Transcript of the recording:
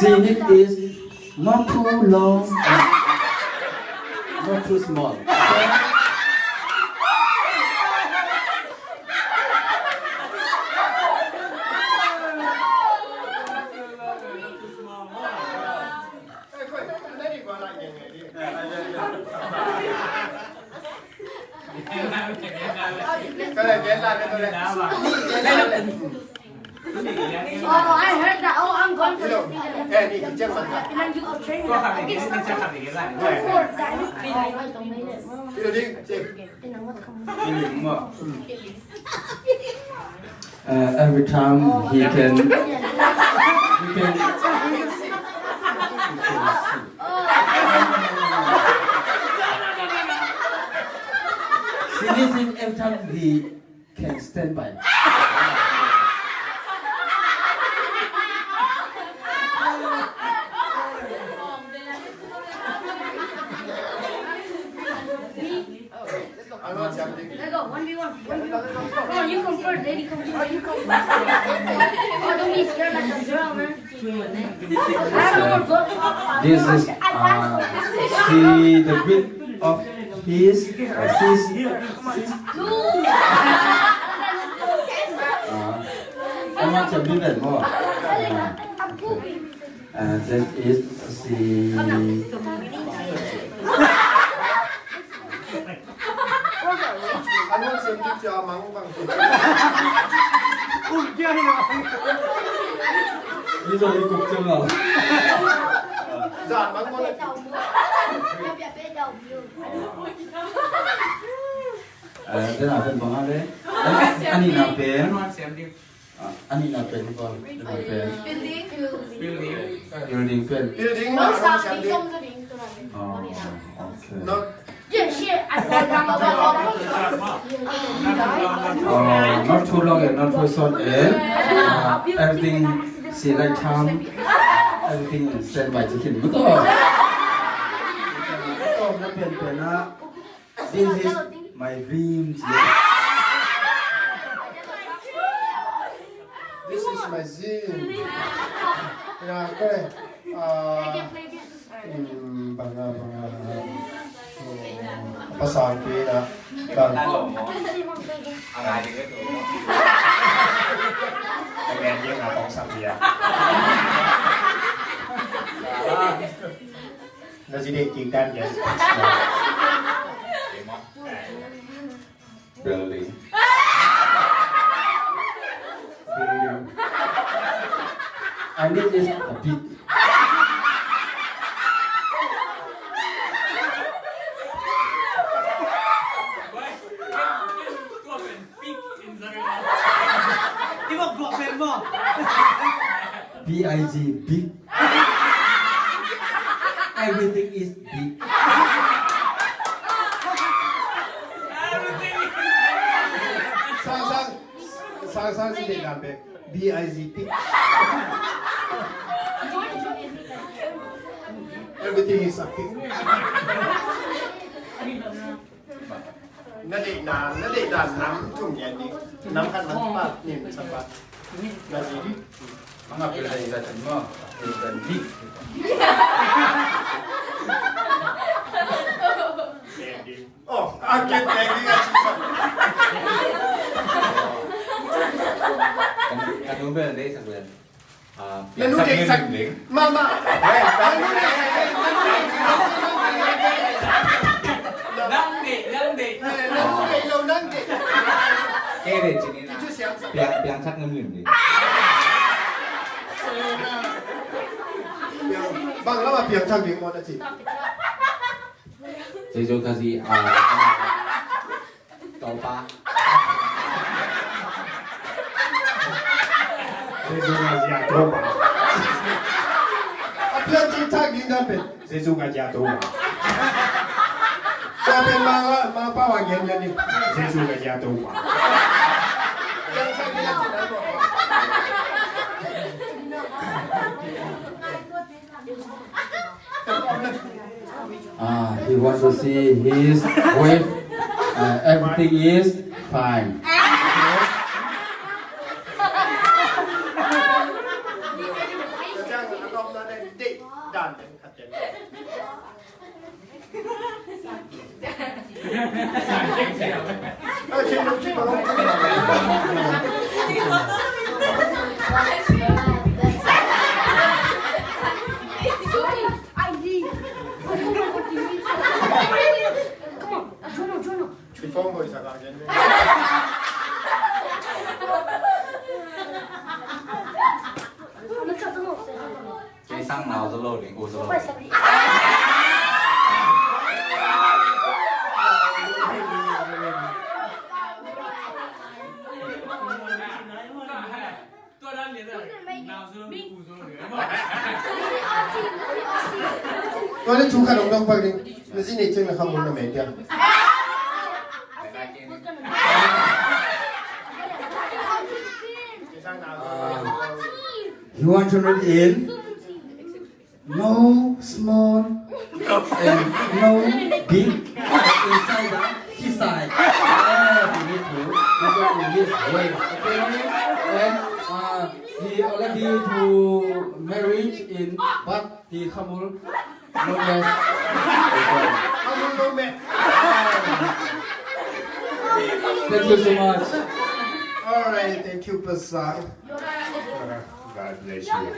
Scene is not too long, not too small. Oh, I heard that. Oh, I'm going to the thing. And you go train. Every time he can see every time he can stand by. Let's go, 1v1. Come on, you come first, lady, come first. You come first. Oh, don't be scared like a girl, man. This is see the width of his I want to do that more. That is see. Anh muốn xem giúp cho mắng bằng gì? Chơi rồi. Đi rồi đi cục chân rồi. Giàn mắng con này. Thế nào bên bóng đấy? Anh đi nào bên? Anh đi nào bên con? Building bên. Building mà không xem đi. Okay. Yeah, shit. I thought Not too long and not too short. Everything see like time. Everything stand by chicken. This is my dream. This is my dream. Yeah, okay. Bằngภาษาอังกฤษนะกันอะไรดีก็ถูกคะแนนเยอะนะต้องสับเดียเราจะได้กินกันยัง Building. And this is a bit. B-I-G, big. Everything is big. Sang si để làm việc B-I-G, big. Everything is a big. Nó để đàn nắm thùng nhẹ đi, nắm khăn nắm bát nhìn sắp bát. Là gì đi? Mga pinag-iigatan mo, ikan big. Oh, agad lagi nga siya. Ano ba yan, Day? Sabi yan? Nanugay sa... Mama! Nanugay lâu nanugay. Kaya rin, sinina. Biyang sak ng yun, Bang lama biang chang biang mo na si. Jeju kasi topa. Jeju kasi topa. Biang chang biang dapat. Jeju kasi topa. Sabi mga pawagyan yan ni Jeju kasi topa. Biang chang biang chang mo. he wants to see his wife. Everything is fine. Cái sang nào rồi lột đến cô rồi. Tôi đang nhìn rồi. Nào rồi mình cù rồi. Tôi lấy chú khăn đồng đông phải đi. Nó gì này chân là không muốn là mẹ kia. You want to read in? No small and no big inside the side. You need to this one in this way. Okay? And he already to marriage in, but he come no less. Thank you so much. Alright, thank you, Pastor. God bless you.